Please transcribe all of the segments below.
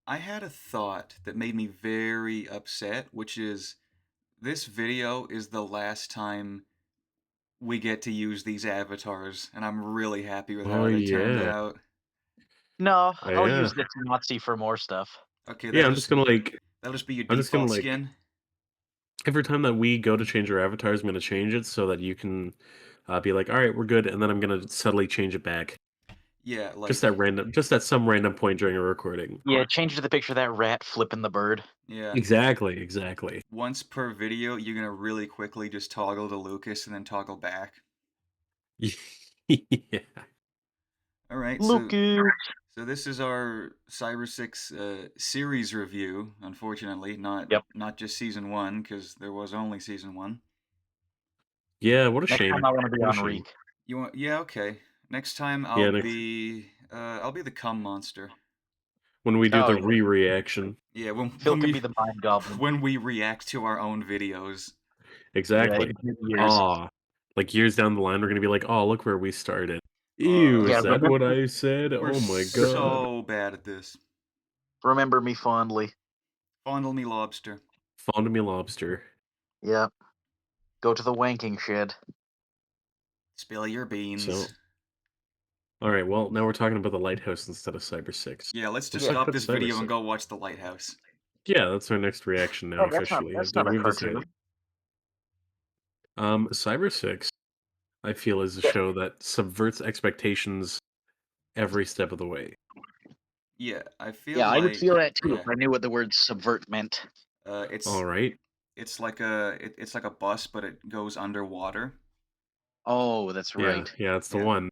I had a thought that made me very upset, which is this video is the last time we get to use these avatars, and I'm really happy with Oh how they turned yeah. out. No, I'll Yeah. use this Nazi for more stuff. Okay, Yeah, I'm just gonna like that'll just be your I'm just gonna default like skin. every time that we go to change our avatars, I'm gonna change it so that you can be like, all right, we're good, and then I'm gonna subtly change it back. Yeah, Just at some random point during a recording. Yeah, change it to the picture of that rat flipping the bird. yeah. Exactly, exactly. Once per video, you're gonna really quickly just toggle to Lucas and then toggle back. Yeah. All right, Lucas. so this is our Cybersix series review. Unfortunately, Yep. not just season one, because there was only season one. Yeah, what a Next shame. time I want to be What a on shame. Reek. You want? Yeah, okay. Next time Yeah, next I'll be the cum monster. when we do Oh the yeah. re-reaction. Yeah, Phil can be the mind goblin. when we react to our own videos. Yeah, Exactly. in years. Ah, like years down the line, we're gonna be like, oh, look where we started. Ew, Uh, Yeah, is that what I said? we're Oh my god. so bad at this. remember me fondly. Fondle me lobster. Fond of me lobster. Yep. Go to the wanking shed. Spill your beans. So, all right. Well, now we're talking about the lighthouse instead of Cyber Six. Yeah, let's just Let's talk stop about this Cyber video and Six. go watch The Lighthouse. Yeah, that's our next reaction now. Hey, Officially, that's not a we've cartoon. decided. Cyber Six, I feel, is a Yeah. show that subverts expectations every step of the way. Yeah, I feel Yeah, I would like feel that too if yeah, I knew what the word subvert meant. uh, All it's right. it's like a bus, but it goes underwater. Oh, that's Yeah, right. yeah, that's the Yeah, one.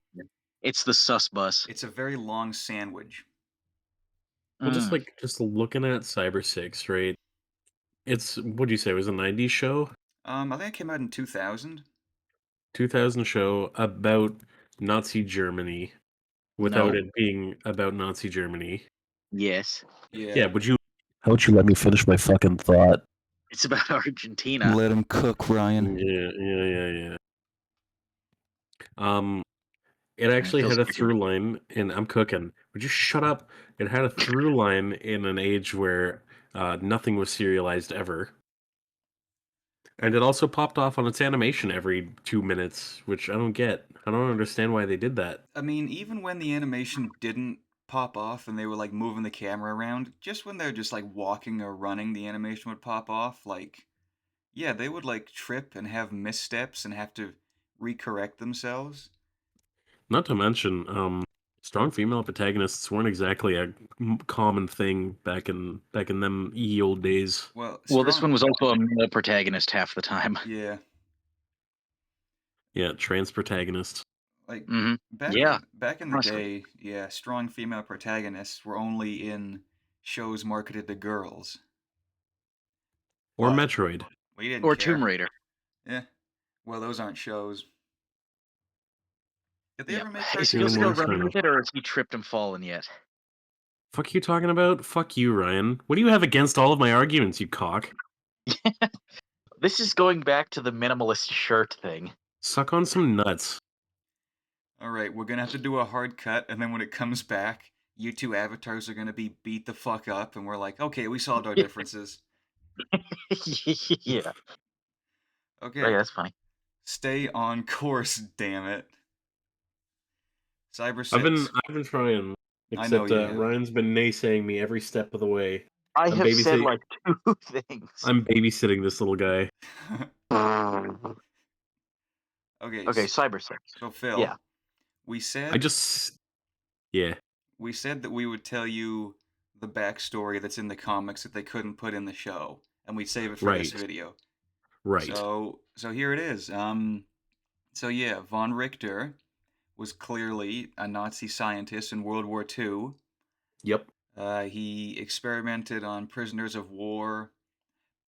It's the sus bus. it's a very long sandwich. Well, Mm, just looking at Cyber Six, right? It's what do you say? It was a '90s show, I think it came out in 2000. 2000 show about Nazi Germany without no. it being about Nazi Germany. Yes. Yeah, Yeah. would you? How would you let me finish my fucking thought? It's about Argentina. Let him cook, Ryan. Yeah, yeah, yeah, yeah. Um, it actually Phil's had a kicking. through line, and I'm cooking. Would you shut up? It had a through line in an age where nothing was serialized ever, and it also popped off on its animation every 2 minutes, which I don't get. I don't understand why they did that. I mean, even when the animation didn't pop off and they were like moving the camera around, just when they're just like walking or running, the animation would pop off. Like, yeah, they would like trip and have missteps and have to recorrect themselves. Not to mention, strong female protagonists weren't exactly a common thing back in them ye old days. Well, Well, this strong, one was also a male protagonist half the time. yeah. Yeah, trans protagonists Like Hmm. Yeah, back in the honestly. day, yeah, strong female protagonists were only in shows marketed to girls. or But Metroid. we didn't Or Tomb care. Raider. Yeah. Well, those aren't shows. Did they Yep. ever make Is Phil Kingdom cartoons? still Hearts running kind with of. it, or has he tripped and fallen yet? Fuck you talking about? Fuck you, Ryan. What do you have against all of my arguments, you cock? This is going back to the minimalist shirt thing. Suck on some nuts. All right, we're gonna have to do a hard cut, and then when it comes back, you two avatars are gonna be beat the fuck up, and we're like, okay, we solved our differences. Yeah. Oh, yeah, Okay, that's funny. stay on course, damn it. Cyber I've been 6. I've been trying, I know except you have. Ryan's been naysaying me every step of the way. I I'm have said babysitting. like two things. I'm babysitting this little guy. Okay, Okay, Cybersix. so Phil, Yeah. we I said just yeah, that we would tell you the backstory that's in the comics that they couldn't put in the show, and we'd save it for this right, video. right. So here it is. So yeah, von Richter was clearly a Nazi scientist in World War II. Yep. He experimented on prisoners of war.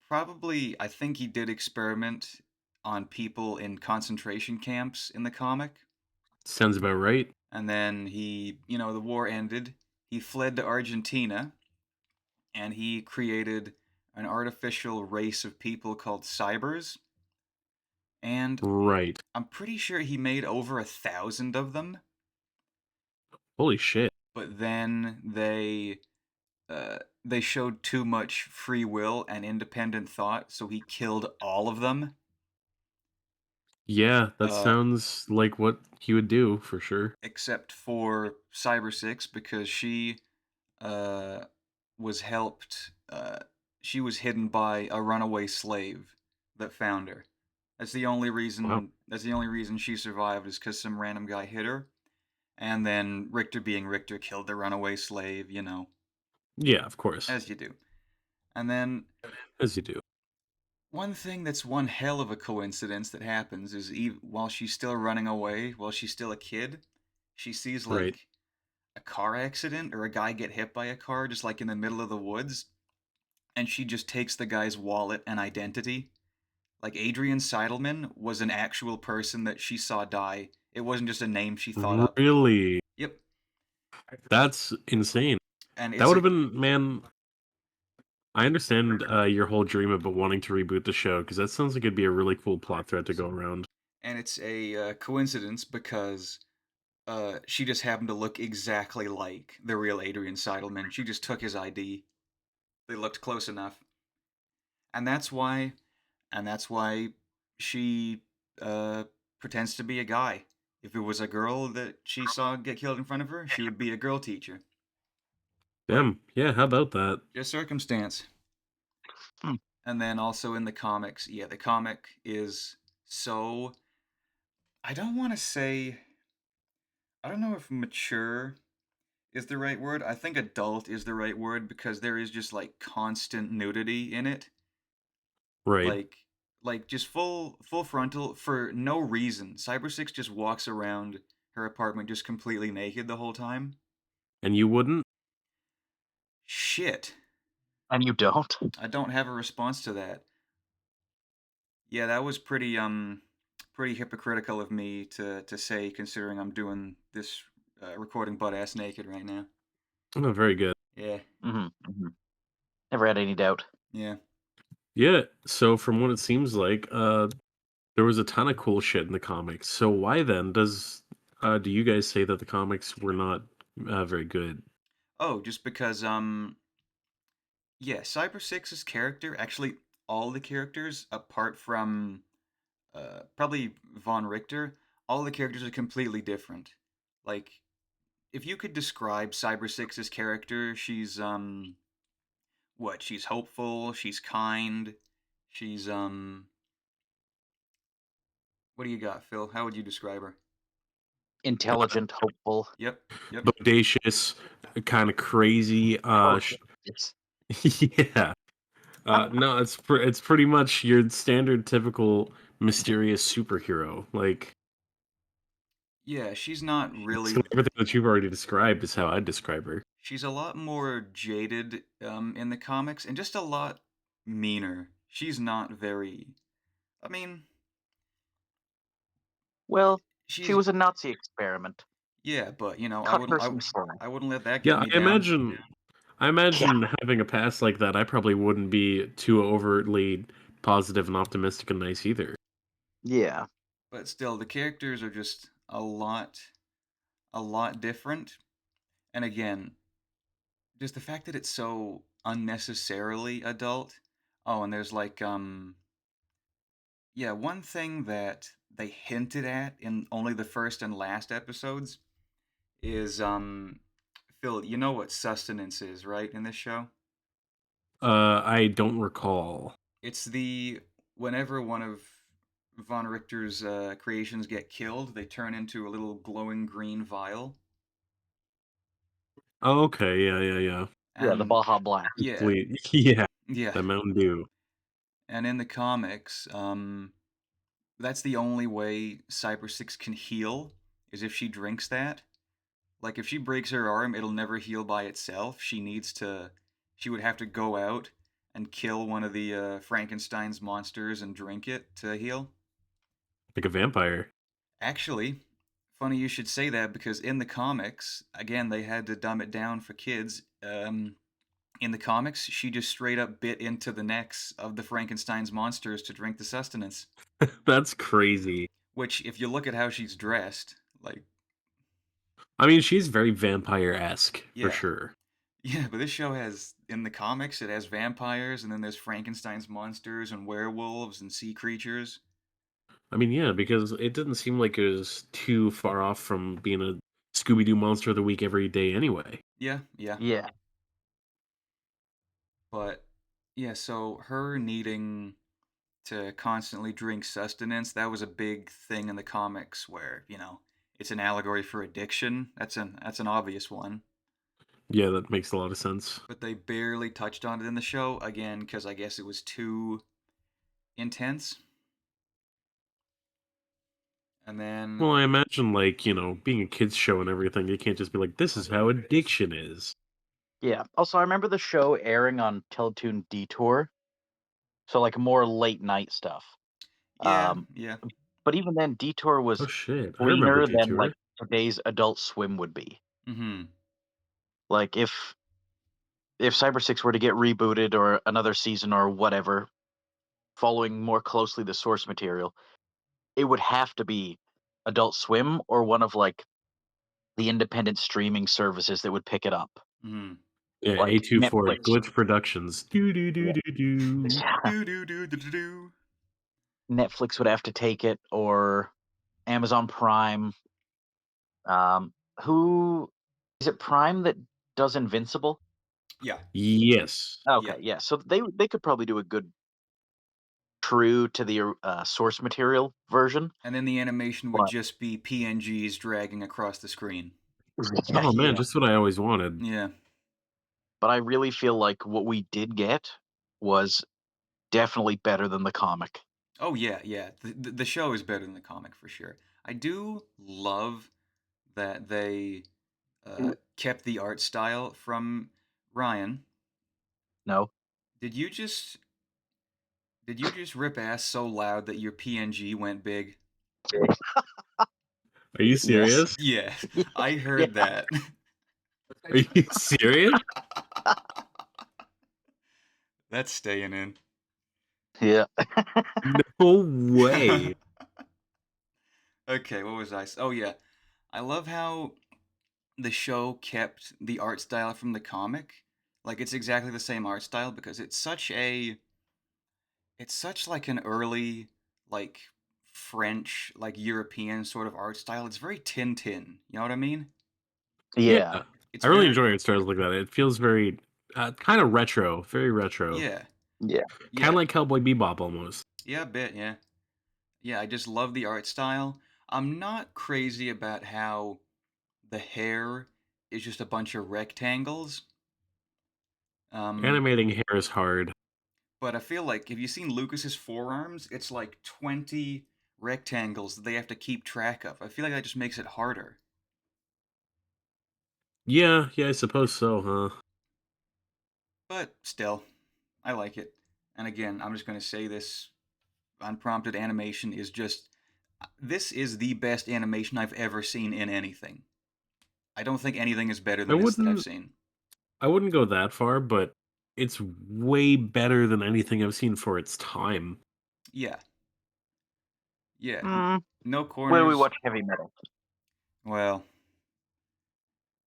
Probably, I think he did experiment on people in concentration camps in the comic. Sounds about right. And then the war ended. He fled to Argentina and he created an artificial race of people called cybers. And Right. I'm pretty sure he made over 1,000 of them. Holy shit. But then they they showed too much free will and independent thought, so he killed all of them. Yeah, that Uh, sounds like what he would do for sure. except for Cybersix because she uh, was helped. She was hidden by a runaway slave that found her. That's the only Wow. reason. That's the only reason she survived is because some random guy hit her, and then Richter, being Richter, killed the runaway slave. You know, Yeah, of course. as you do. And then As you do. one thing that's one hell of a coincidence that happens is while she's still running away, while she's still a kid, she sees Right. like a car accident or a guy get hit by a car just like in the middle of the woods, and she just takes the guy's wallet and identity. Like Adrian Seidelman was an actual person that she saw die. It wasn't just a name she thought up. Really? Yep. That's insane. And That it's would a have been, man. I understand your whole dream about wanting to reboot the show because that sounds like it'd be a really cool plot thread to go around. coincidence because she just happened to look exactly like the real Adrian Seidelman. She just took his ID. They looked close enough. And that's why and that's why she uh pretends to be a guy. If it was a girl that she saw get killed in front of her, she would be a girl teacher. But Damn. Yeah. How about that? just circumstance. Hmm. And then also in the comics, yeah, the comic is so I don't want to say I don't know if mature is the right word. I think adult is the right word because there is just like constant nudity in it. Right. Like just full frontal for no reason. Cyber Six just walks around her apartment just completely naked the whole time. And you wouldn't? Shit. And you don't? I don't have a response to that. Yeah, that was pretty hypocritical of me to say considering I'm doing this recording butt ass naked right now. Oh, very good. Yeah. Hmm. Never had any doubt. Yeah. Yeah. So from what it seems like, there was a ton of cool shit in the comics. So why then do you guys say that the comics were not very good? Oh, just because yeah, Cyber Six's character, actually all the characters apart from probably Von Richter, all the characters are completely different. Like if you could describe Cyber Six's character, she's what? She's hopeful, she's kind, she's what do you got, Phil? How would you describe her? Intelligent, hopeful. Yep. Yep. Bodacious, kind of crazy. Oh, yes. Yeah. No, it's pretty much your standard, typical mysterious superhero. Like Yeah, she's not so really everything that you've already described is how I'd describe her. she's a lot more jaded in the comics and just a lot meaner. She's not very I mean, Well, she she's was a Nazi experiment. yeah, but you know, Cut her some slack. I wouldn't let that get Yeah, me down. I Yeah, imagine having a past like that, I probably wouldn't be too overtly positive and optimistic and nice either. yeah. But still the characters are just a lot different. And again, just the fact that it's so unnecessarily adult. Oh, and there's like yeah, one thing that they hinted at in only the first and last episodes is Phil, you know what sustenance is, right, in this show? I don't recall. It's the whenever one of Von Richter's creations get killed, they turn into a little glowing green vial. Oh, okay, yeah, yeah, yeah. Yeah, the And Baja Blast. yeah, Sweet. Yeah, yeah. the Mountain Dew. And in the comics, that's the only way Cyber Six can heal is if she drinks that. Like if she breaks her arm, it'll never heal by itself. She would have to go out and kill one of the Frankenstein's monsters and drink it to heal. Like a vampire. Actually, funny you should say that because in the comics, again, they had to dumb it down for kids. In the comics, she just straight up bit into the necks of the Frankenstein's monsters to drink the sustenance. That's crazy. Which, if you look at how she's dressed, like, I mean, she's very vampire-esque for yeah, sure. Yeah, but this show has in the comics it has vampires and then there's Frankenstein's monsters and werewolves and sea creatures. I mean, yeah, because it didn't seem like it was too far off from being a Scooby Doo monster of the week every day anyway. Yeah, yeah. Yeah. But yeah, so her needing to constantly drink sustenance, that was a big thing in the comics where, it's an allegory for addiction. That's an obvious one. Yeah, that makes a lot of sense. But they barely touched on it in the show again because I guess it was too intense. And then Well, I imagine, like, being a kids show and everything, you can't just be like, "This is how addiction is." Yeah. Also, I remember the show airing on Teletoon Detour, so like more late night stuff. yeah, Um, yeah. but even then, Detour Oh was shit, I remember cleaner than like Detour. today's Adult Swim would be. Mhm. Like if Cybersix were to get rebooted or another season or whatever, following more closely the source material, it would have to be Adult Swim or one of like the independent streaming services that would pick it up, Mhm. Yeah, like A24 Netflix. Glitch Productions. Do do do Yeah. do do. Do do do do do do. Netflix would have to take it or Amazon Prime. Um, who is it? Prime that does Invincible? Yeah. Yes. Yeah. Okay, yeah. So they could probably do a good true to the source material version, And then the animation would but just be PNGs dragging across the screen. yeah, Oh man, yeah. just what I always wanted. Yeah. But I really feel like what we did get was definitely better than the comic. Oh yeah, yeah. The show is better than the comic for sure. I do love that they kept the art style from Ryan. No, Did you just did you just rip ass so loud that your PNG went big? Are you yes, serious? Yeah, I yeah, heard that. Are you serious? That's staying in. yeah, No way. Okay, what was Oh yeah, I love how the show kept the art style from the comic. Like it's exactly the same art style because it's such like an early like French like European sort of art style. It's very Tintin. You know what I mean? Yeah, yeah, It's I really very enjoy art styles like that. It feels very, kind of retro, very retro, yeah. yeah, kind of Yeah. like Cowboy Bebop almost. Yeah, a bit, yeah. Yeah, I just love the art style. I'm not crazy about how the hair is just a bunch of rectangles. Um, Animating hair is hard. but I feel like have you seen Lucas's forearms? It's like 20 rectangles that they have to keep track of. I feel like that just makes it harder. Yeah, yeah, I suppose so, huh? But still, I like it. And again, I'm just going to say this unprompted animation is just this is the best animation I've ever seen in anything. I don't think anything is better I than this that I've wouldn't, seen. I wouldn't go that far, but it's way better than anything I've seen for its time. Yeah. Yeah. mm, No where we corners. watch heavy metal. Well,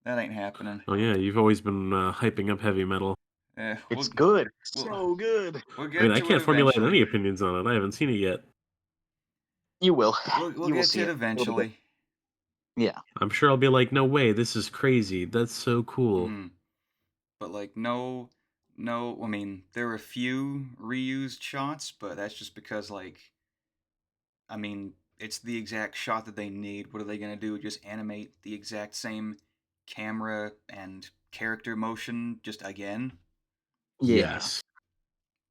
that ain't happening. Oh yeah, you've always been hyping up heavy metal. Eh, It's good, we'll so good. we'll I mean, get I to it can't formulate eventually. any opinions on it. I haven't seen it yet. You will, We'll you will get see to it it. It'll be good. eventually. Yeah, I'm sure I'll be like, no way, this is crazy. That's so cool. Hmm. But like no, no. I mean, there were a few reused shots, but that's just because like I mean, it's the exact shot that they need. What are they gonna do? Just animate the exact same camera and character motion just again? yeah, Yes.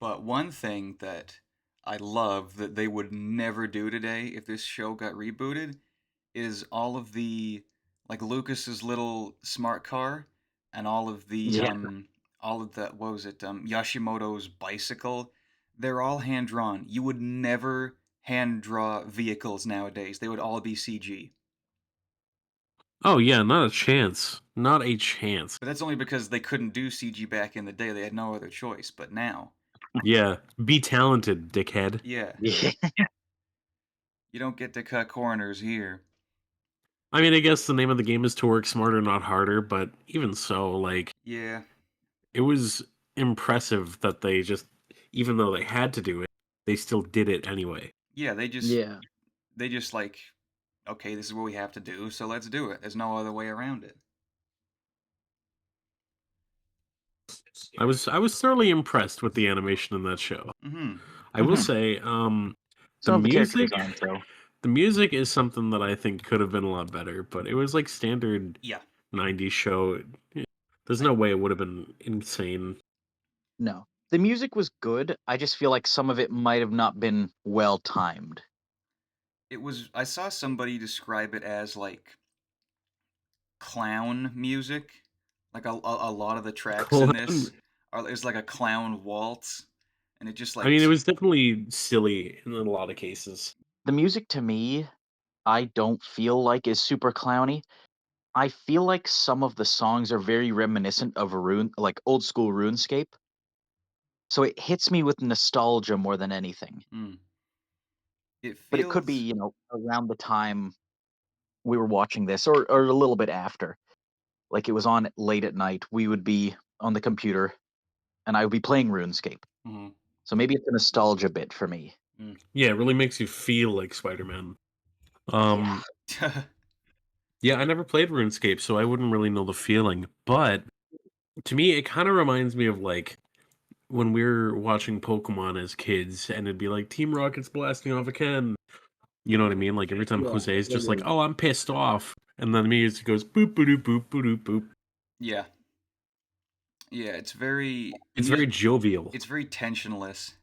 But one thing that I love that they would never do today if this show got rebooted is all of the like Lucas's little smart car and yeah, all of the what was it Yashimoto's bicycle. They're all hand drawn. You would never hand draw vehicles nowadays. They would all be CG. Oh yeah, not a chance. Not a chance. But that's only because they couldn't do CG back in the day. They had no other choice. But now, Yeah, be talented, dickhead. yeah, yeah, you don't get to cut corners here. I mean, I guess the name of the game is to work smarter, not harder, but even so, like, Yeah. it was impressive that they just, even though they had to do it, they still did it anyway. Yeah, they just Yeah. they just like, okay, this is what we have to do, so let's do it. There's no other way around it. I was thoroughly impressed with the animation in that show. Mm-hmm. I will Mhm. say, the Some of the character music designs, though. the music is something that I think could have been a lot better, but it was like standard Yeah. 90s show. Yeah, there's I no way it would have been insane. No. The music was good, I just feel like some of it might have not been well timed. I saw somebody describe it as like clown music. Like a lot of the tracks in this are is like a clown waltz, and it just I like mean, it was definitely silly in a lot of cases. The music to me, I don't feel like is super clowny. I feel like some of the songs are very reminiscent of like old school RuneScape. So it hits me with nostalgia more than anything. mm, it But it could be, feels around the time we were watching this or a little bit after. Like it was on late at night. We would be on the computer and I would be playing RuneScape. mhm, So maybe it's a nostalgia bit for me. mm. Yeah, it really makes you feel like Spider-Man. Yeah. Um, yeah, I never played RuneScape, so I wouldn't really know the feeling. But to me, it kind of reminds me of like when we were watching Pokemon as kids, and it'd be like Team Rocket's blasting off a Ken. You know what I mean? Like every time Yeah. Jose is Yeah. just like, Yeah. "Oh, I'm pissed off," and then the music goes boop boop boop boop boop boop. Yeah, yeah. It's very the It's very music. jovial. It's very tensionless.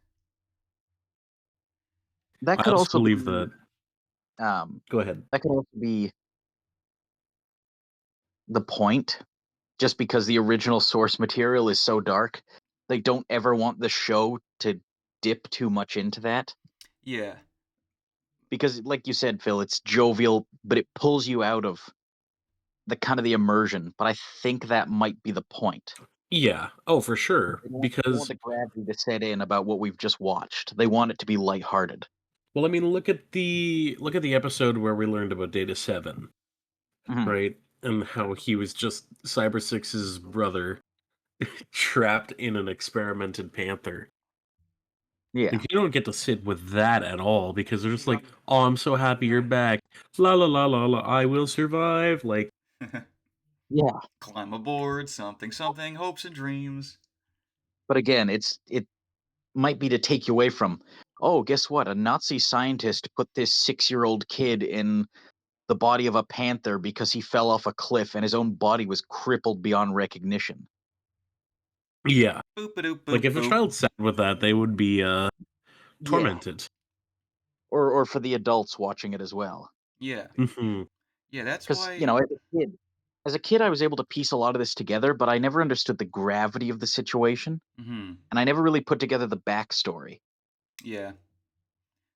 That I could also also believe be that. um Go ahead. that could also be the point, just because the original source material is so dark. They don't ever want the show to dip too much into that. Yeah, Because like you said, Phil, it's jovial, but it pulls you out of the kind of the immersion. But I think that might be the point. Yeah. Oh, for sure. They don't want Because the gravity to set in about what we've just watched. They want it to be lighthearted. well, I mean, look at the episode where we learned about Data 7, Mhm. right? And how he was just Cyber Six's brother trapped in an experimented panther. Yeah. Like you don't get to sit with that at all because they're just like, "Oh, I'm so happy you're back. La la la la la. I will survive." Like, Yeah. climb aboard. Something, something. Hopes and dreams. But again, it might be to take you away from, oh, guess what? A Nazi scientist put this 6-year-old kid in the body of a panther because he fell off a cliff and his own body was crippled beyond recognition. Boop yeah. boop a doop Like boop if a boop. child sat with that, they would be Yeah. tormented. Or for the adults watching it as well. Yeah, Hmm. yeah. That's Because, why. as a kid, I was able to piece a lot of this together, but I never understood the gravity of the situation, Hmm. and I never really put together the backstory. Yeah,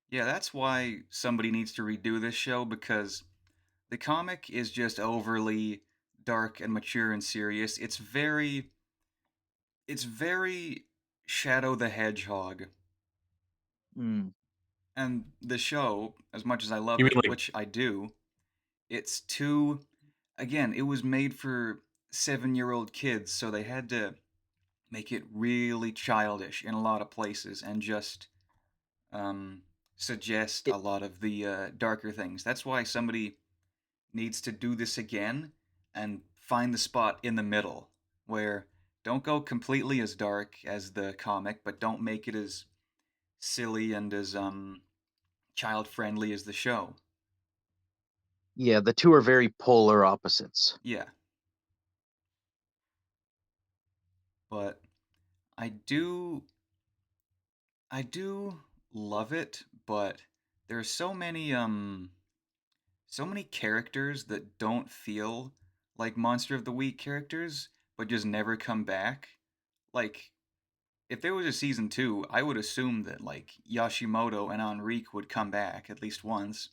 yeah. That's why somebody needs to redo this show because the comic is just overly dark and mature and serious. It's very Shadow the Hedgehog. Mm. And the show, as much as I love You mean it, like which I do, it's too again, it was made for 7-year-old kids, so they had to make it really childish in a lot of places and just um, suggest It, a lot of the darker things. That's why somebody needs to do this again and find the spot in the middle where don't go completely as dark as the comic, but don't make it as silly and as child friendly as the show. yeah, the two are very polar opposites. Yeah, but I do I do love it, but there are so many characters that don't feel like Monster of the Week characters, but just never come back. Like if there was a season 2, I would assume that like Yashimoto and Enrique would come back at least once.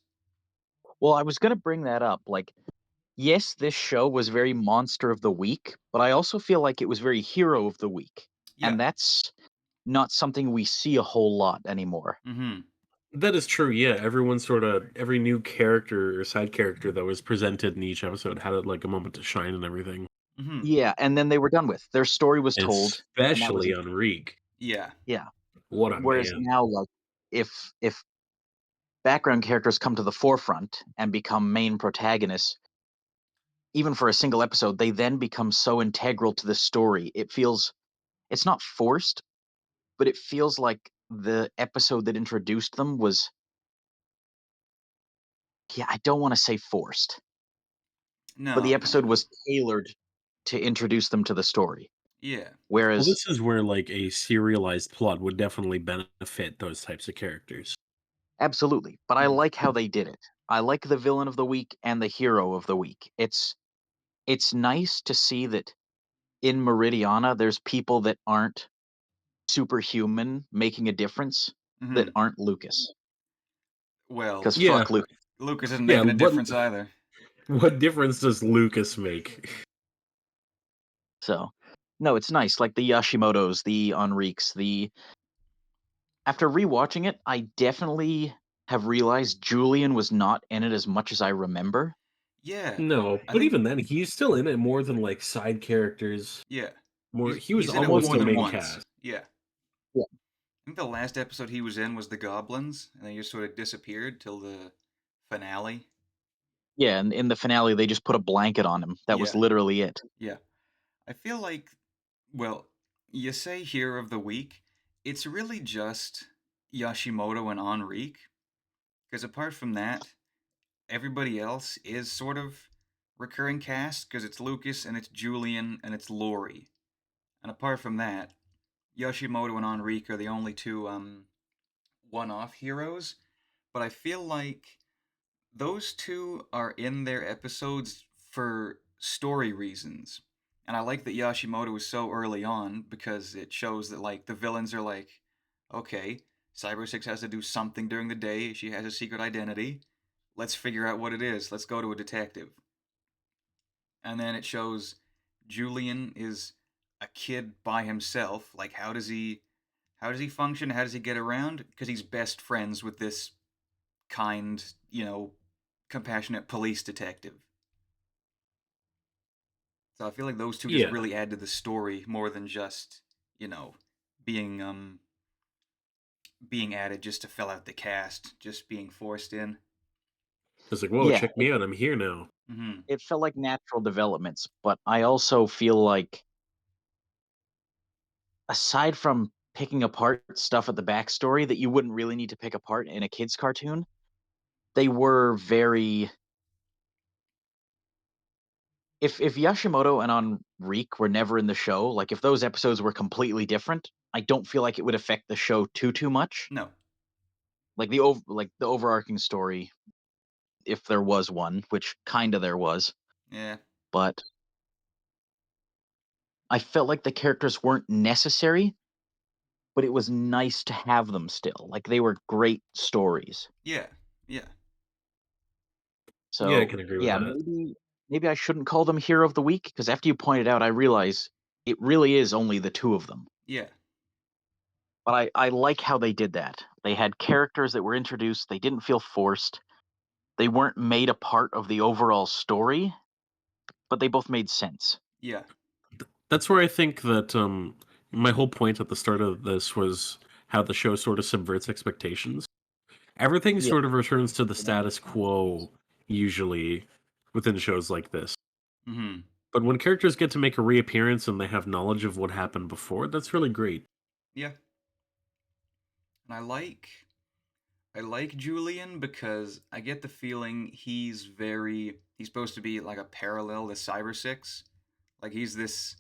Well, I was going to bring that up. Like, yes, this show was very monster of the week, but I also feel like it was very hero of the week. Yeah. And that's not something we see a whole lot anymore. Mhm. that is true? Yeah, every new character or side character that was presented in each episode had like a moment to shine and everything. Mhm. Yeah, and then they were done with. Their story was told, and that was Especially it. on Reek. Yeah. Yeah. What a Whereas man. now, like, if background characters come to the forefront and become main protagonists, even for a single episode, they then become so integral to the story. It's not forced, but it feels like the episode that introduced them was, yeah, I don't wanna say forced, but the No, no, episode no. was tailored to introduce them to the story. Yeah. Well, Whereas this is where like a serialized plot would definitely benefit those types of characters. absolutely, but I Mhm. like how they did it. I like the villain of the week and the hero of the week. It's nice to see that in Meridiana, there's people that aren't superhuman making a difference that Mhm. aren't Lucas. Well, Because Yeah. fuck Lucas. Lucas isn't Yeah. making a difference either. What difference does Lucas make? So, no, it's nice. Like the Yashimotos, the Enriques, the after rewatching it, I definitely have realized Julian was not in it as much as I remember. Yeah. No, I but think even then, he's still in it more than like side characters. yeah. More, He's he was he's in it More almost more a than than main once. once. cast. Yeah. Yeah. I think the last episode he was in was the Goblins, and then he just sort of disappeared till the finale. Yeah, and in the finale, they just put a blanket on him. That was Yeah. literally it. Yeah. I feel like, well, you say Hero of the Week, it's really just Yashimoto and Enrique, because apart from that, everybody else is sort of recurring cast, because it's Lucas and it's Julian and it's Lori. And apart from that, Yashimoto and Enrique are the only two one-off heroes. But I feel like those two are in their episodes for story reasons. And I like that Yashimoto was so early on because it shows that like the villains are like, okay, Cybersix has to do something during the day. She has a secret identity. Let's figure out what it is. Let's go to a detective. And then it shows Julian is a kid by himself. Like how does he function? How does he get around? Because he's best friends with this kind, compassionate police detective. So I feel like those two just Yeah, really add to the story more than just, you know, being being added just to fill out the cast, just being forced in. it's like, whoa, Yeah, check me out, I'm here now. Mhm. it felt like natural developments, but I also feel like aside from picking apart stuff at the backstory that you wouldn't really need to pick apart in a kids cartoon, they were very if Yashimoto and Enrique were never in the show, like if those episodes were completely different, I don't feel like it would affect the show too much. No. Like the overarching story, if there was one, which kinda there was, Yeah. but I felt like the characters weren't necessary, but it was nice to have them still. Like they were great stories. Yeah. Yeah. Yeah, I So can agree with yeah, that. maybe I shouldn't call them hero of the week because after you pointed out, I realize it really is only the two of them. Yeah. But I like how they did that. They had characters that were introduced. They didn't feel forced. They weren't made a part of the overall story, but they both made sense. Yeah. That's where I think that my whole point at the start of this was how the show sort of subverts expectations. Everything Yeah, sort of returns to the status quo usually within shows like this. Mhm. But when characters get to make a reappearance and they have knowledge of what happened before, that's really great. Yeah. And I like Julian because I get the feeling he's supposed to be like a parallel to Cybersix. Like he's this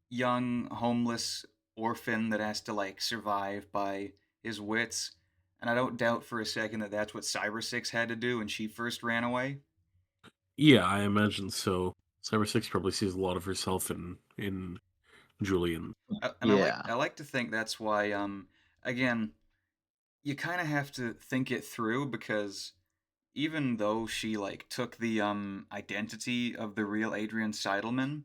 young homeless orphan that has to like survive by his wits. And I don't doubt for a second that that's what Cybersix had to do when she first ran away. Yeah, I imagine so. Cyber Six probably sees a lot of herself in Julian. And I like yeah, I like to think that's why again, you kind of have to think it through because even though she like took the identity of the real Adrian Seidelman,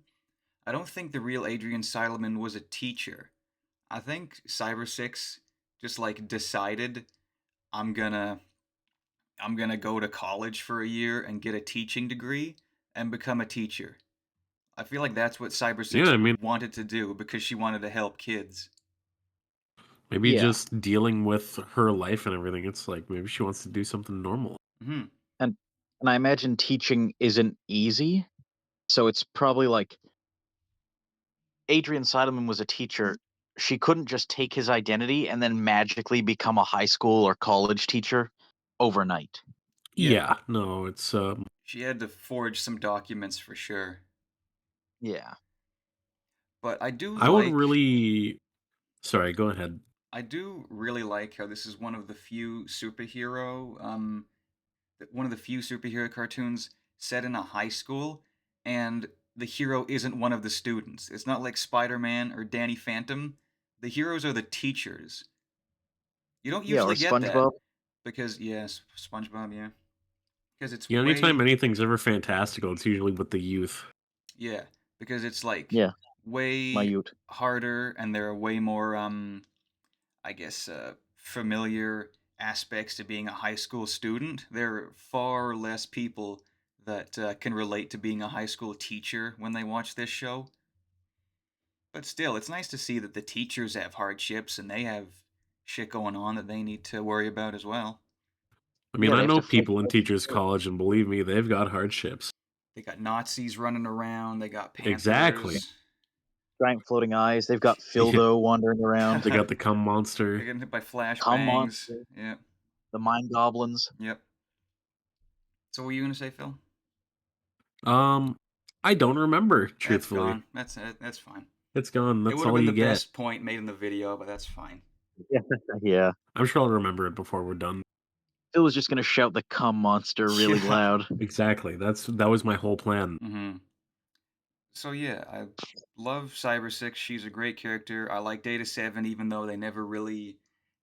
I don't think the real Adrian Seidelman was a teacher. I think Cybersix just like decided I'm gonna I'm gonna go to college for a year and get a teaching degree and become a teacher. I feel like that's what Cyber Yeah, 6 I mean, wanted to do because she wanted to help kids. maybe Yeah, just dealing with her life and everything. It's like maybe she wants to do something normal. Mhm. and I imagine teaching isn't easy, so it's probably like Adrian Seidelman was a teacher. She couldn't just take his identity and then magically become a high school or college teacher overnight. Yeah. Yeah, no, it's She had to forge some documents for sure. Yeah. But I do I would like really sorry, go ahead. I do really like how this is one of the few one of the few superhero cartoons set in a high school, and the hero isn't one of the students. It's not like Spider-Man or Danny Phantom. The heroes are the teachers. You don't Yeah, or usually get that SpongeBob. because yes, SpongeBob, yeah, because it's Yeah, anytime way anything's ever fantastical, it's usually with the youth. yeah, because it's like Yeah, my way youth. harder and there are way more I guess, familiar aspects to being a high school student. There are far less people that can relate to being a high school teacher when they watch this show. But still, it's nice to see that the teachers have hardships and they have shit going on that they need to worry about as well. I mean, Yeah, I they have know to fight people in teachers college and believe me, they've got hardships. They got Nazis running around, they got Exactly. Panthers. giant floating eyes. They've got Yeah, Fildo wandering around. they got the cum They're monster. getting hit by Come flashbangs. monster, Yep, the mind goblins. yep. So what were you gonna say, Phil? Um, I don't remember, That's truthfully. gone. That's fine. It's gone. It That's would have all been you the get. best point made in the video, but that's fine. Yeah, yeah. I'm sure I'll remember it before we're done. Phil was just gonna shout the cum monster really Yeah. loud. Exactly. That was my whole plan. hmm So yeah, I love Cybersix. She's a great character. I like Data 7, even though they never really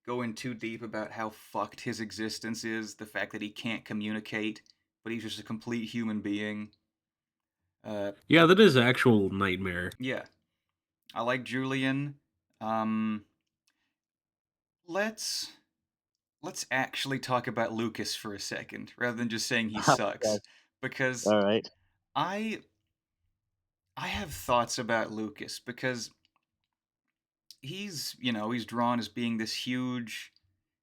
go in too deep about how fucked his existence is. The fact that he can't communicate, but he's just a complete human being. Uh, Yeah, that is actual nightmare. yeah, I like Julian. Um, let's let's actually talk about Lucas for a second, rather than just saying he Yes. sucks, because All right. I I have thoughts about Lucas because he's drawn as being this huge,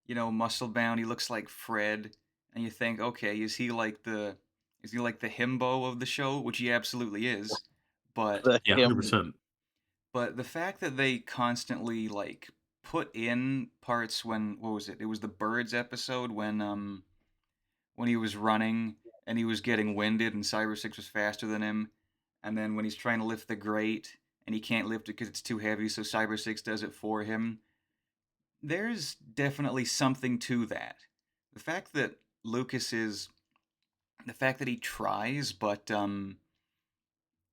muscle bound. He looks like Fred, and you think, okay, is he like the himbo of the show, which he absolutely is. But The Yeah, him. 100%. the fact that they constantly like put in parts when what was it? It was the birds episode when he was running and he was getting winded and Cyber Six was faster than him. And then when he's trying to lift the grate and he can't lift it because it's too heavy, so Cyber Six does it for him. There's definitely something to that. The fact that Lucas is the fact that he tries but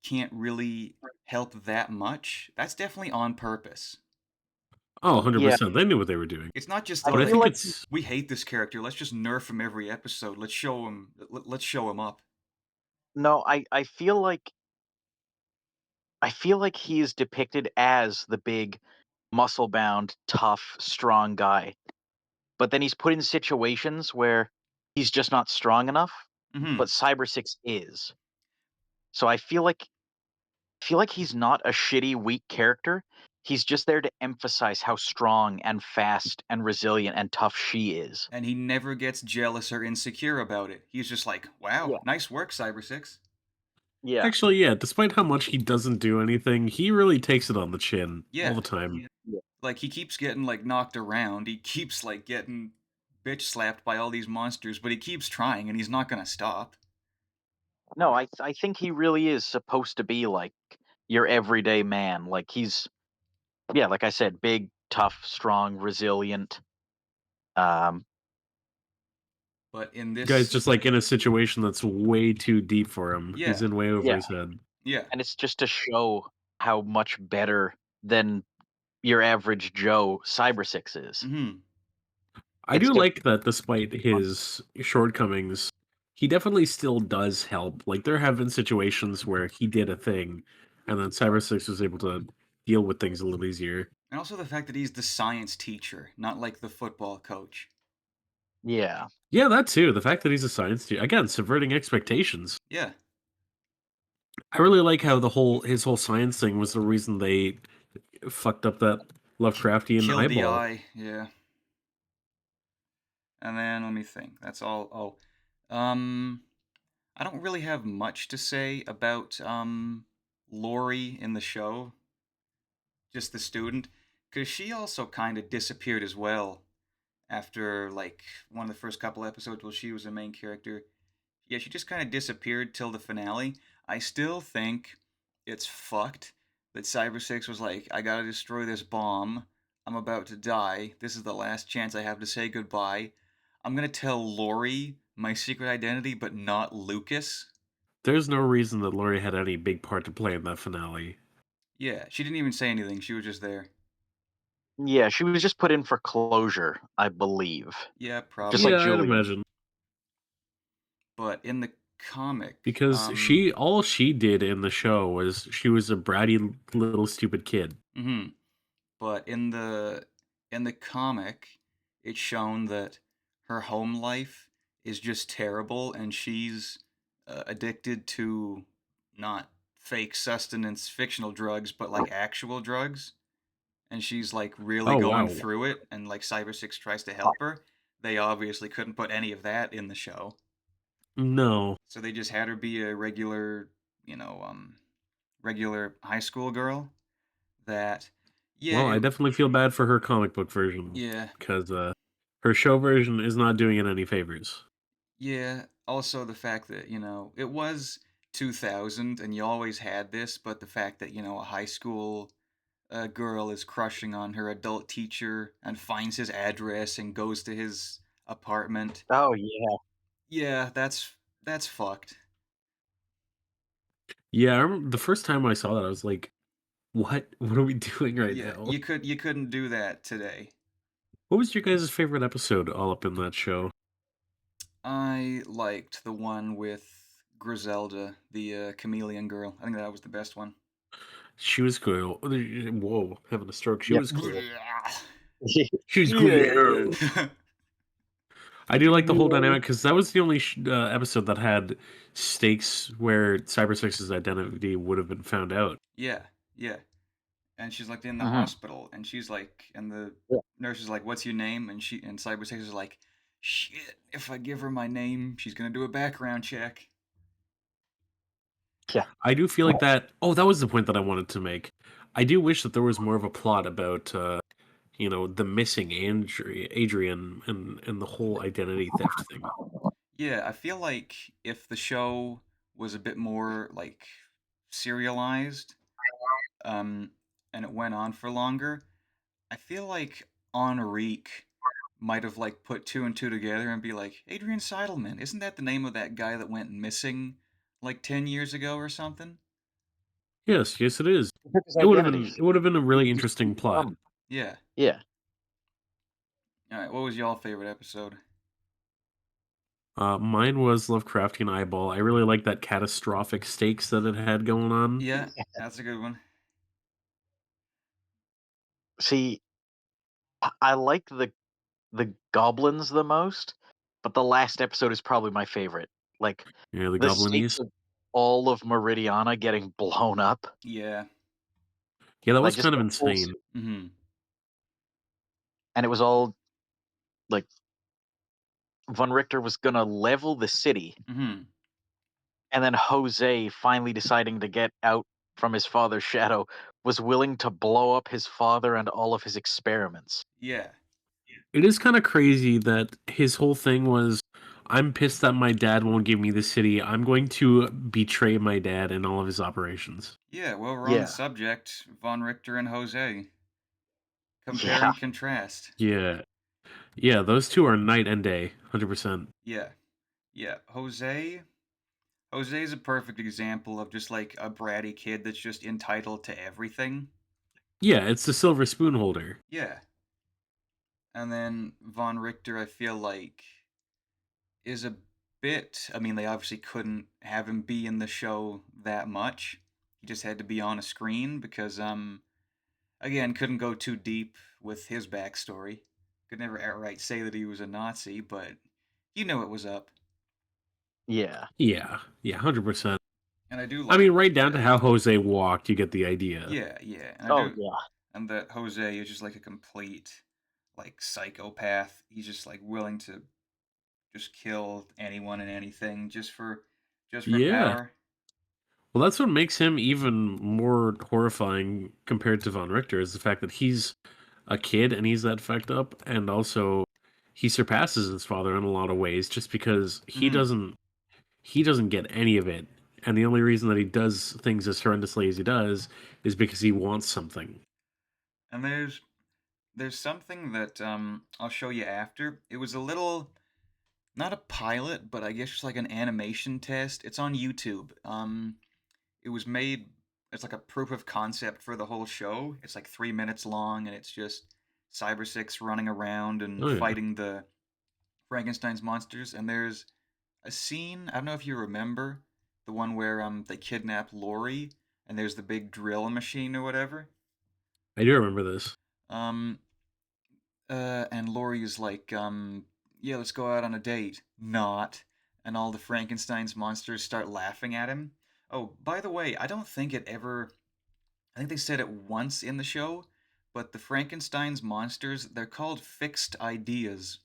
can't really help that much, that's definitely on purpose. Oh, Yeah, 100%. They knew what they were doing. It's not just I But I like feel think like it's we hate this character. Let's just nerf him every episode. Let's show him up. no. I feel like he is depicted as the big, muscle bound, tough, strong guy. But then he's put in situations where he's just not strong enough. hmm But Cyber Six is. So I feel like he's not a shitty, weak character. He's just there to emphasize how strong and fast and resilient and tough she is. And he never gets jealous or insecure about it. He's just like, "Wow, Yeah. nice work, Cyber Six." Yeah. actually, yeah, despite how much he doesn't do anything, he really takes it on the chin all Yeah, the time. Yeah. like he keeps getting like knocked around. He keeps like getting bitch slapped by all these monsters, but he keeps trying and he's not gonna stop. No, I think he really is supposed to be like your everyday man. Like he's yeah, like I said, big, tough, strong, resilient. Um, But in Guy's this, just like in a situation that's way too deep for him. He's yeah, in way over yeah, his head. yeah, and it's just to show how much better than your average Joe Cyber Six is. hmm I It's do to like that despite his shortcomings, he definitely still does help. Like there have been situations where he did a thing and then Cyber Six was able to deal with things a little easier. and also the fact that he's the science teacher, not like the football coach. yeah, Yeah, that too. The fact that he's a science teacher, again, subverting expectations. Yeah, I really like how the whole his whole science thing was the reason they fucked up that Lovecraftian Killed the eyeball. eye, yeah. And then let me think. That's all. I don't really have much to say about Lori in the show, just the student, because she also kind of disappeared as well after like one of the first couple episodes while she was the main character. Yeah, she just kind of disappeared till the finale. I still think it's fucked that Cybersix was like, I gotta destroy this bomb. I'm about to die. This is the last chance I have to say goodbye. I'm gonna tell Lori my secret identity, but not Lucas. There's no reason that Laurie had any big part to play in that finale. Yeah, she didn't even say anything. She was just there. Yeah, she was just put in for closure, I believe. Yeah, Just like probably. Yeah, I'd Julian. imagine. But in the comic, Because she all she did in the show was she was a bratty little stupid kid. hmm but in the comic, it's shown that her home life is just terrible, and she's addicted to not fake sustenance fictional drugs, but like actual drugs, and she's like really Oh going wow. through it, and like Cyber Six tries to help her. They obviously couldn't put any of that in the show, No. so they just had her be a regular, you know, regular high school girl. That, yeah, Well, I definitely feel bad for her comic book version yeah, because her show version is not doing it any favors. yeah. Also, the fact that, it was 2000 and you always had this, but the fact that, a high school girl is crushing on her adult teacher and finds his address and goes to his apartment. Oh yeah. Yeah, that's fucked. Yeah, the first time I saw that, I was like, "What? What are we doing right Yeah, now?" you couldn't do that today. What was your guys' favorite episode all up in that show? I liked the one with Griselda, the chameleon girl. I think that was the best one. She was cool. Whoa, having a stroke. She Yep. was cool. Yeah. She was Yeah. cool. I do like the whole dynamic because that was the only episode that had stakes where Cyber Six's identity would have been found out. Yeah, yeah. And she's like in the Hmm. hospital, and she's like, and the Yeah. nurse is like, "What's your name?" And Cyber Six is like, "Shit! If I give her my name, she's gonna do a background check." Yeah. I do feel like that. Oh, that was the point that I wanted to make. I do wish that there was more of a plot about, the missing Adrian and the whole identity theft thing. Yeah, I feel like if the show was a bit more like serialized, um, and it went on for longer, I feel like Enrique might have like put two and two together and be like, Adrian Seidelman, isn't that the name of that guy that went missing like 10 years ago or something? Yes, yes, it is. He took his It would have identity. been it would have been a really He's interesting plot. dumb. Yeah. Yeah. All right. What was y'all favorite episode? Mine was Lovecraftian Eyeball. I really like that catastrophic stakes that it had going on. Yeah, that's a good one. See, I like the goblins the most, but the last episode is probably my favorite. Like Yeah, the the stakes Goblinese. of all of Meridiana getting blown up, Yeah. Yeah, that like was just kind of the whole, insane. Mm-hmm. and it was all like Von Richter was gonna level the city, Mm-hmm. and then Jose finally deciding to get out from his father's shadow was willing to blow up his father and all of his experiments. Yeah. It is kind of crazy that his whole thing was, I'm pissed that my dad won't give me the city. I'm going to betray my dad in all of his operations. Yeah. Well, we're on the Yeah. subject. Von Richter and Jose. Compare Yeah. and contrast. Yeah. Yeah, those two are night and day, 100%. Yeah. Yeah. Jose's a perfect example of just like a bratty kid that's just entitled to everything. Yeah, it's the silver spoon holder. Yeah. And then Von Richter, I feel like, is a bit. I mean, they obviously couldn't have him be in the show that much. He just had to be on a screen because, again, couldn't go too deep with his backstory. Could never outright say that he was a Nazi, but you know it was up. Yeah. Yeah, 100%. And I do I like mean, right down to that. how Jose walked, you get the idea. Yeah, yeah, and I Oh do, yeah. and that Jose is just like a complete like psychopath. He's just like willing to just kill anyone and anything just for Yeah. power. Well, that's what makes him even more horrifying compared to Von Richter is the fact that he's a kid and he's that fucked up, and also he surpasses his father in a lot of ways just because Hmm. he doesn't get any of it. And the only reason that he does things as horrendously as he does is because he wants something. And there's something that I'll show you after. It was a little not a pilot, but I guess just like an animation test. It's on YouTube. It was made. It's like a proof of concept for the whole show. It's like 3 minutes long, and it's just Cybersix running around and Oh yeah. fighting the Frankenstein's monsters. And there's a scene. I don't know if you remember the one where they kidnap Lori, and there's the big drill machine or whatever. I do remember this. Um, and Lori is like, yeah, let's go out on a date. Not. And all the Frankenstein's monsters start laughing at him. Oh, by the way, I don't think it ever. I think they said it once in the show, but the Frankenstein's monsters, they're called fixed ideas,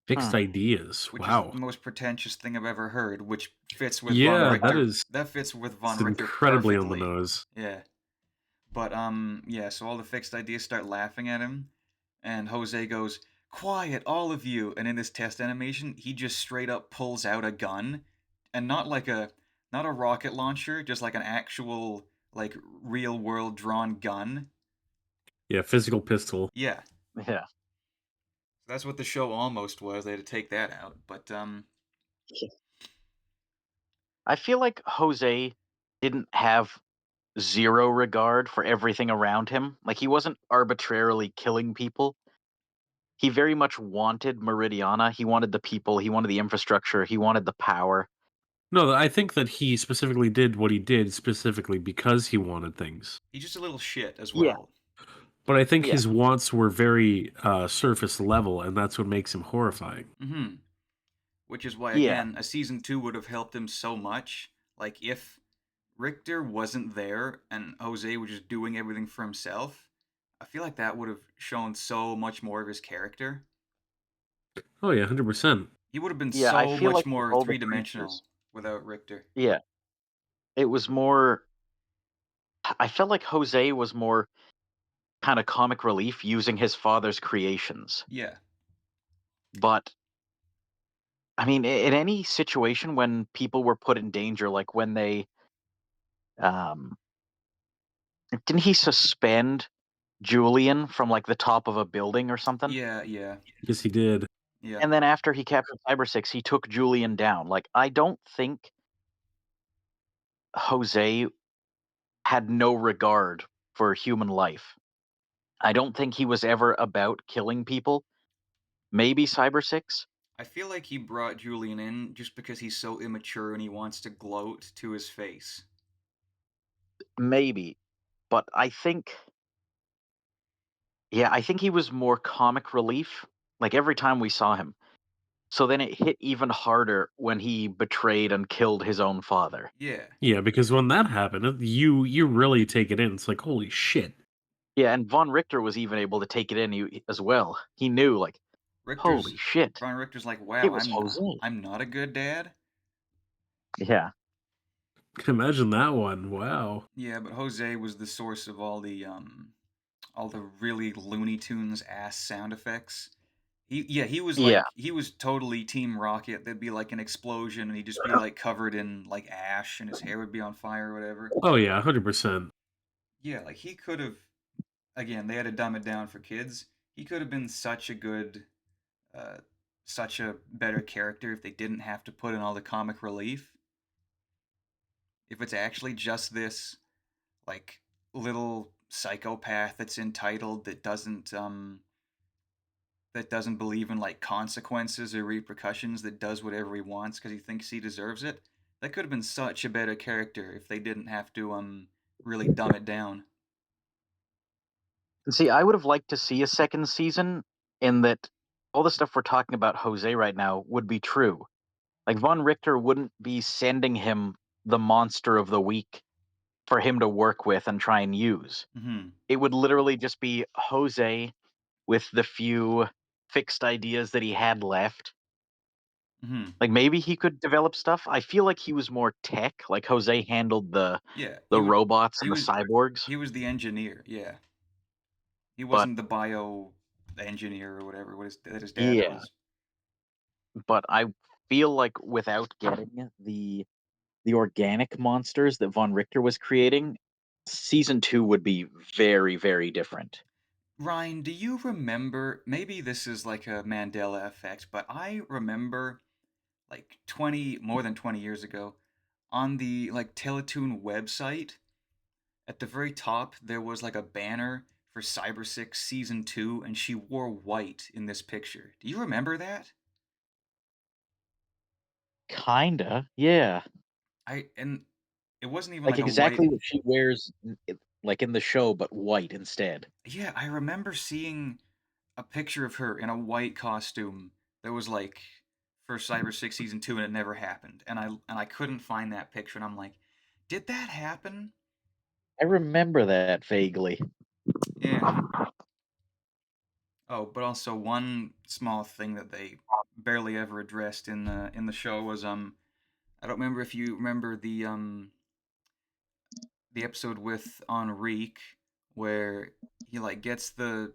Fixed Hmm. ideas. which is the Wow. most pretentious thing I've ever heard, which fits with Von Yeah, that Richter. is That fits with it's Von Richter incredibly on the perfectly. nose. Yeah. But yeah, so all the fixed ideas start laughing at him, and Jose goes, "Quiet, all of you!" And in this test animation, he just straight up pulls out a gun, and not a rocket launcher, just like an actual like real world drawn gun. Yeah, physical pistol. Yeah, Yeah. that's what the show almost was. They had to take that out, but I feel like Jose didn't have zero regard for everything around him. Like he wasn't arbitrarily killing people. He very much wanted Meridiana. He wanted the people. He wanted the infrastructure. He wanted the power. No, I think that he specifically did what he did specifically because he wanted things. he's just a little shit as Yeah. well. But I think Yeah. his wants were very surface level, and that's what makes him horrifying. Hmm. Which is why, Yeah. again, a season two would have helped him so much. Like if Richter wasn't there and Jose was just doing everything for himself, I feel like that would have shown so much more of his character. Oh yeah, 100%. He would have been Yeah. I so feel much like with more all the three dimensional creatures. without Richter. Yeah. It was more. I felt like Jose was more kind of comic relief using his father's creations. Yeah. But I mean, in any situation when people were put in danger, like when they um, didn't he suspend Julian from like the top of a building or something? Yeah, yeah, Yes, he did. yeah. And then after he captured Cybersix, he took Julian down. Like I don't think Jose had no regard for human life. I don't think he was ever about killing people. Maybe Cybersix, I feel like he brought Julian in just because he's so immature and he wants to gloat to his face. maybe, but I think, yeah, I think he was more comic relief. Like every time we saw him. So then it hit even harder when he betrayed and killed his own father. Yeah. Yeah, because when that happened, you really take it in. It's like, holy shit. Yeah, and Von Richter was even able to take it in as well. He knew, like, holy Richter's shit, Von Richter's like, it "Wow, was Jose. I'm not a good dad." Yeah, Can imagine that one. Wow. Yeah, but Jose was the source of all the really Looney Tunes ass sound effects. yeah, He was totally Team Rocket. There'd be like an explosion and he'd just be like covered in like ash and his hair would be on fire or whatever. Oh yeah, 100%. Yeah, like he could have again, they had to dumb it down for kids. He could have been uh such a better character if they didn't have to put in all the comic relief. If it's actually just this like little psychopath that's entitled that doesn't believe in like consequences or repercussions that does whatever he wants because he thinks he deserves it. That could have been such a better character if they didn't have to really dumb it down. and see, I would have liked to see a second season in that all the stuff we're talking about Jose right now would be true. Like, Von Richter wouldn't be sending him the monster of the week for him to work with and try and use. Mhm. It would literally just be Jose with the few fixed ideas that he had left. Mhm. Like, maybe he could develop stuff. I feel like he was more tech, like Jose handled Yeah, the robots he and the was cyborgs, he was the engineer, yeah. He but wasn't the bio engineer or whatever that his dad yeah, was. but I feel like without getting the organic monsters that Von Richter was creating, season 2 would be very, very different. Ryan, do you remember, maybe this is like a Mandela effect, but I remember like 20 more than 20 years ago on the like Teletoon website at the very top there was like a banner for Cybersix season 2 and she wore white in this picture. Do you remember that? Kinda, yeah. And it wasn't even Like like a white. exactly what she wears like in the show, but white instead. Yeah, I remember seeing a picture of her in a white costume that was like for Cyber Six season 2 and it never happened. And I couldn't find that picture and I'm like, did that happen? I remember that vaguely. Yeah. Oh, but also one small thing that they barely ever addressed in the show was I don't remember if you remember the episode with Enrique where he like gets the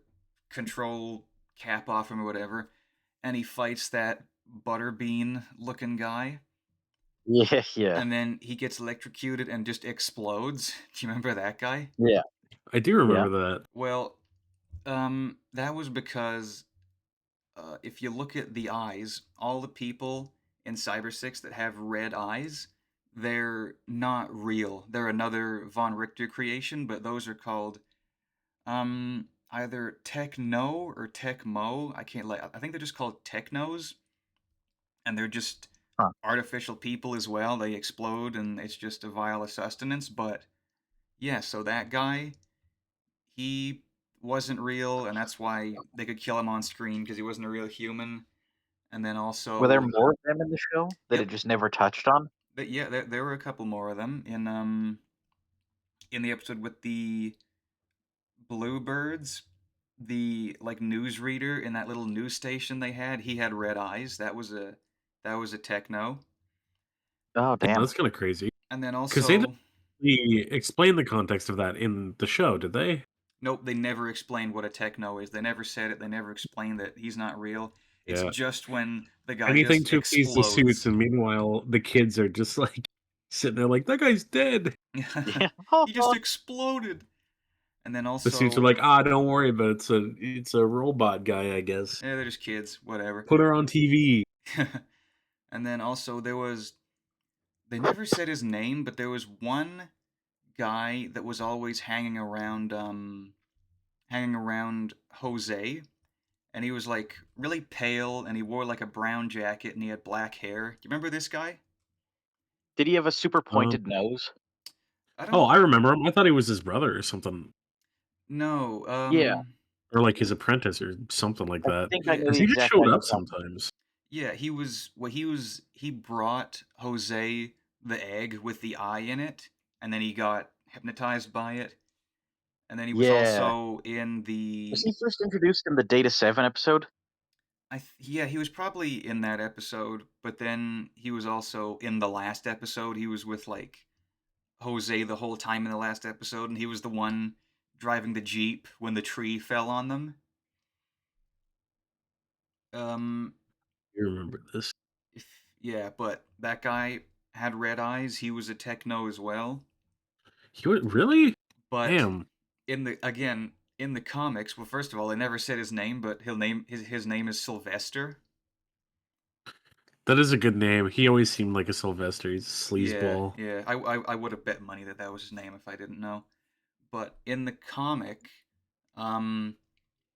control cap off him or whatever and he fights that butterbean looking guy Yeah, yeah, and then he gets electrocuted and just explodes. Do you remember that guy? yeah, I do yeah. remember that. Well, that was because if you look at the eyes, all the people in Cyber Six that have red eyes, they're not real. They're another Von Richter creation, but those are called either Techno or Techmo. I can't like I think they're just called Technos, and they're just Huh. artificial people as well. They explode and it's just a vial of sustenance. But yeah, so that guy, he wasn't real, and that's why they could kill him on screen because he wasn't a real human. And then Were there also, more of them in the show that it yep, just never touched on? but yeah, there were a couple more of them in the episode with the bluebirds. The like newsreader in that little news station they had, he had red eyes. That was a techno. Oh, Yeah, damn. that's kind of crazy. And then Because they didn't also, really explain the context of that in the show, did they? nope, they never explained what a techno is. They never said it. They never explained that he's not real. It's Yeah. just when the guy Anything just to appease the suits, explodes. and meanwhile, the kids are just like sitting there like, that guy's dead. Yeah. He just exploded. And then The suits are also, like, don't worry, but it's a robot guy, I guess. yeah, they're just kids, whatever. Put her on TV. And then also they never said his name, but there was one guy that was always hanging around Jose, and he was like really pale and he wore like a brown jacket and he had black hair. Do you remember this guy? Did he have a super Um, pointed nose? I oh, don't I remember him. I thought he was his brother or something, know. Yeah, or like his apprentice or something like I that. think I Yeah, know Because the he just exact guy showed you're up talking sometimes. yeah, he brought Jose the egg with the eye in it, and then he got hypnotized by it. And then he was Yeah. also in Was the he first introduced in the Data 7 episode? yeah, he was probably in that episode, but then he was also in the last episode. He was with like Jose the whole time in the last episode, and he was the one driving the Jeep when the tree fell on them. Um, You remember this? if yeah, but that guy had red eyes. He was a techno as well. He would really? But Damn. in the comics, well, first of all, they never said his name, but his name is Sylvester. That is a good name. He always seemed like a Sylvester. He's a Yeah, sleazeball. yeah. I would have bet money that that was his name if I didn't know. But in the comic, um,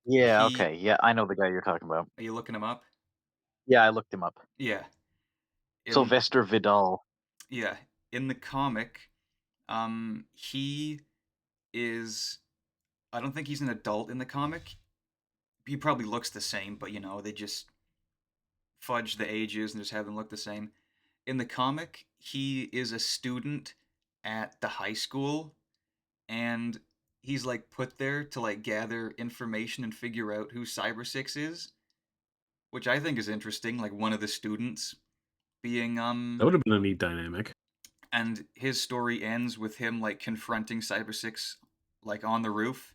Yeah, he okay. Yeah, I know the guy you're talking about. are you looking him up? Yeah, I looked him up. Yeah. In Sylvester Vidal. yeah, in the comic, he is. I don't think he's an adult in the comic. He probably looks the same, but they just fudge the ages and just have them look the same. in the comic, he is a student at the high school, and he's like put there to like gather information and figure out who Cybersix is, which I think is interesting. Like one of the students being That would have been a neat dynamic. and his story ends with him like confronting Cybersix like on the roof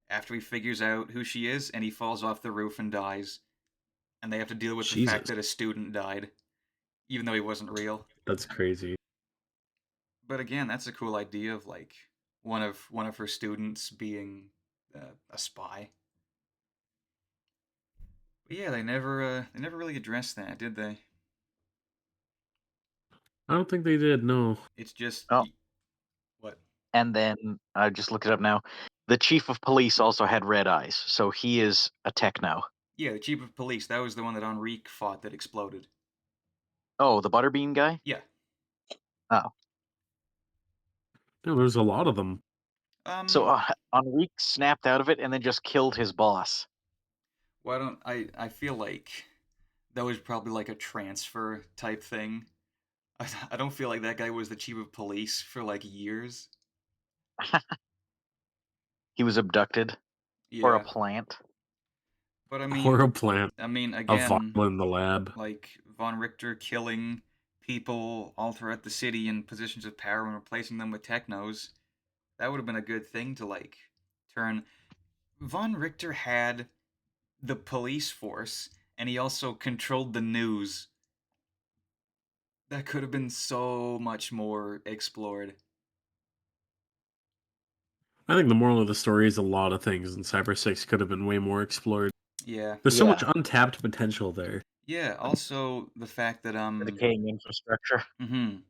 after he figures out who she is, and he falls off the roof and dies, and they have to deal with the fact Jesus, that a student died, even though he wasn't real. that's crazy. But again, that's a cool idea of like one of her students being a spy. But yeah, they never really addressed that, did they? I don't think they did. No. It's just Oh, what? and then I just look it up now. The chief of police also had red eyes, so he is a tech now. Yeah, the chief of police. That was the one that Enrique fought that exploded. Oh, the butterbean guy. Yeah. Oh, No, there's a lot of them. so Um. Enrique snapped out of it and then just killed his boss. Why don't I feel like that was probably like a transfer type thing. I don't feel like that guy was the chief of police for like years. He was abducted for a Yeah. plant. But Or a plant, I mean, a again, vial in the lab. like Von Richter killing people all throughout the city in positions of power and replacing them with technos. That would have been a good thing to like turn. Von Richter had the police force, and he also controlled the news. That could have been so much more explored. I think the moral of the story is a lot of things, and Cyber 6 could have been way more explored. Yeah. There's so Yeah, much untapped potential there. Yeah, also the fact that the decaying infrastructure. mhm.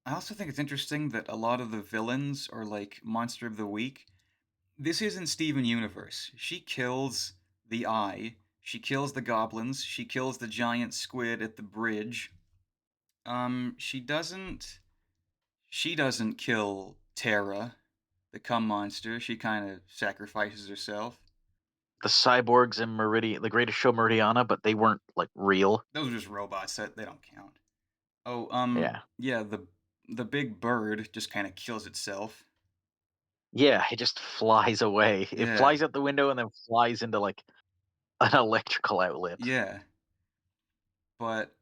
I also think it's interesting that a lot of the villains are like monster of the week. This isn't Steven Universe. She kills the Eye, she kills the goblins, she kills the giant squid at the bridge. She doesn't kill Terra, the cum monster. She kind of sacrifices herself. The cyborgs in Meridian, the Greatest Show Meridiana, but they weren't like real. Those are just robots that they don't count. Oh, Yeah, yeah, the big bird just kind of kills itself. yeah, it just flies away. It Yeah, flies out the window and then flies into like an electrical outlet. yeah. But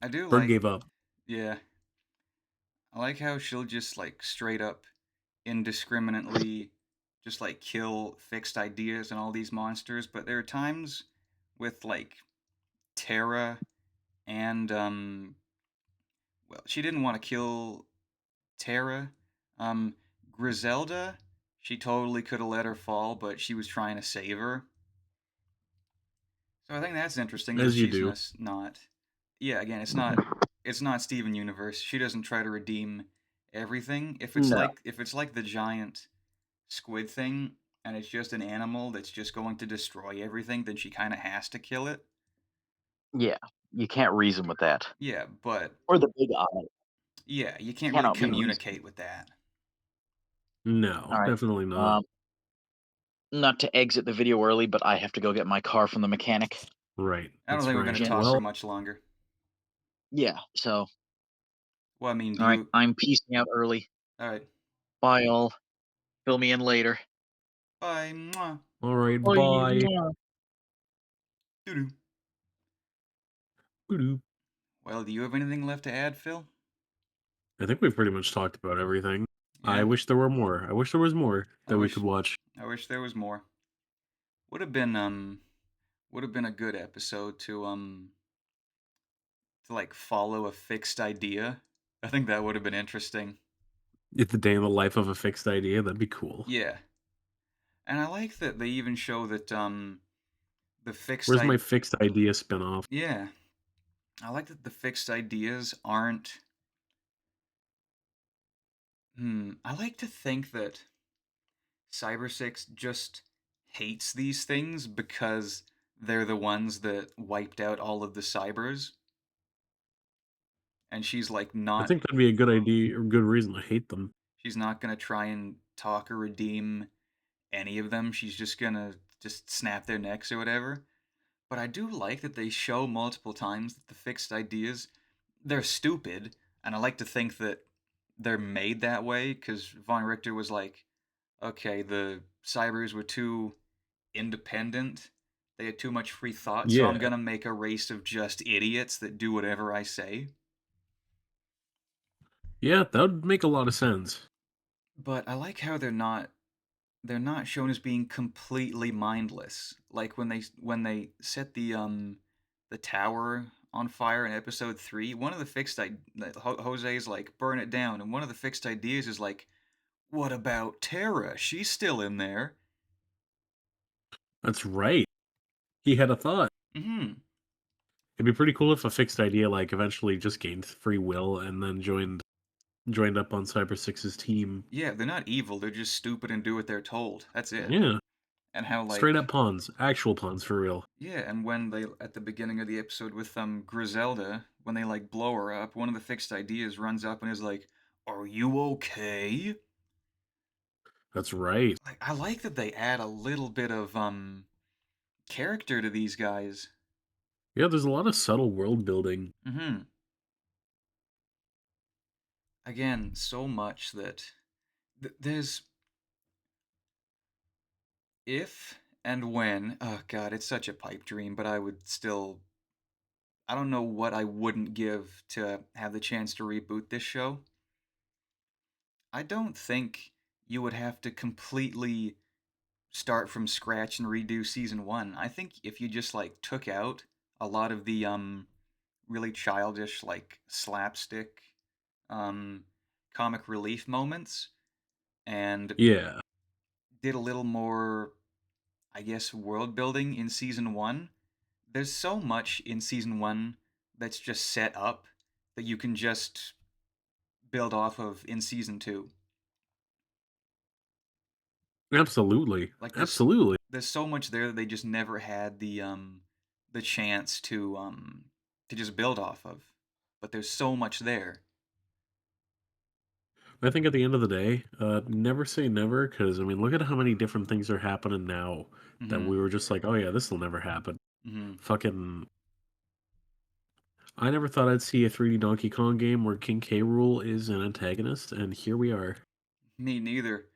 I do Bird like, gave up. yeah, I like how she'll just like straight up indiscriminately just like kill fixed ideas and all these monsters. But there are times with like Terra and well, she didn't want to kill Terra. Um, Griselda, she totally could have let her fall, but she was trying to save her. So I think that's interesting that As you she's do. not. Yeah, again, it's not Steven Universe. She doesn't try to redeem everything. No. If it's like the giant squid thing and it's just an animal that's just going to destroy everything, then she kind of has to kill it. Yeah, you can't reason with that. Yeah, but Or the big eye. yeah, you can't really Cannot be reasoned. communicate with that. No, All right. definitely not. Um, not to exit the video early, but I have to go get my car from the mechanic. Right. I don't That's think we're right. going to talk for Well, much longer. Yeah. So, Well, I mean, do all right. you? I'm peacing out early. All right. Bye, all. Fill me in later. Bye. Mwah. all right. Bye. Bye. Doo-doo. Doo-doo. Well, do you have anything left to add, Phil? I think we've pretty much talked about everything. I Yeah. wish there were more. I wish there was more I that we could wish. watch. I wish there was more. Would have been a good episode to like follow a fixed idea. I think that would have been interesting. It's the day in the life of a fixed idea. That'd be cool. Yeah. And I like that they even show that the fixed Where's my I fixed idea spinoff? yeah. I like that the fixed ideas aren't I like to think that Cybersix just hates these things because they're the ones that wiped out all of the cybers, and she's like I not think that'd be a good idea or good reason to hate them. she's not gonna try and talk or redeem any of them. She's just gonna just snap their necks or whatever. But I do like that they show multiple times that the fixed ideas they're stupid, and I like to think that they're made that way because Von Richter was like, okay, the cybers were too independent. They had too much free thought, so I'm Yeah. gonna make a race of just idiots that do whatever I say. Yeah, that would make a lot of sense. But I like how they're not shown as being completely mindless. Like when they set the tower on fire in episode 3, one of the Jose's like burn it down, and one of the fixed ideas is like, what about Tara? She's still in there. That's right. He had a thought. Mhm. It'd be pretty cool if a fixed idea, like, eventually just gained free will and then joined up on Cyber Six's team. Yeah, they're not evil, they're just stupid and do what they're told. That's it. Yeah. And how Straight up like pawns. Actual pawns for real. yeah, and when they at the beginning of the episode with Griselda, when they like blow her up, one of the fixed ideas runs up and is like, "Are you okay?" That's right. Like I like that they add a little bit of character to these guys. Yeah, there's a lot of subtle world building. Mhm. Again, so much that there's if and when, oh god, it's such a pipe dream, but I would still I don't know what I wouldn't give to have the chance to reboot this show. I don't think you would have to completely start from scratch and redo season 1. I think if you just like took out a lot of the really childish like slapstick um comic relief moments and Yeah. did a little more, I guess, world building in season 1. There's so much in season 1 that's just set up that you can just build off of in season 2. Absolutely. Like Absolutely. there's so much there that they just never had the chance to just build off of. But there's so much there. I think at the end of the day, never say never, because I mean, look at how many different things are happening now that Mhm. we were just like, oh yeah, this will never happen. Mhm. Fucking, I never thought I'd see a 3D Donkey Kong game where King K. Rool is an antagonist, and here we are. Me neither,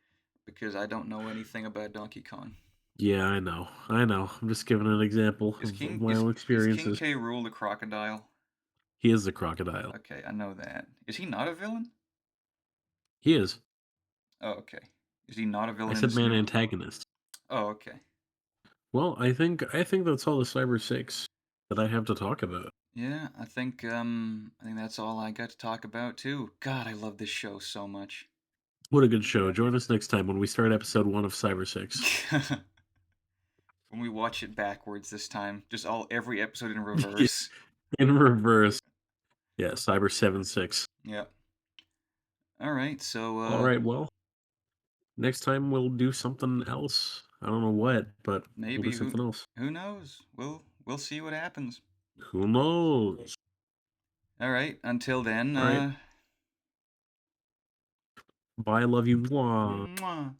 because I don't know anything about Donkey Kong. Yeah, I know. I know. I'm just giving an example Is of King my is own is King experiences. K. Rule the crocodile? He is the crocodile. Okay, I know that. Is he not a villain? He is. Oh, okay. Is he not a I villain in said this man new? antagonist. Oh, okay. Well, I think that's all the Cyber Six that I have to talk about. Yeah, I think that's all I got to talk about too. God, I love this show so much. What a good show. Join us next time when we start episode 1 of Cyber Six. When we watch it backwards this time, just all every episode in reverse. In reverse. Yeah, Cyber 7-6. Yep. All right, so All right, well, next time we'll do something else. I don't know what, but we'll do maybe something else. who knows? We'll see what happens. Who knows? All right, until then, All right. Bye, love you. Mwah. mwah.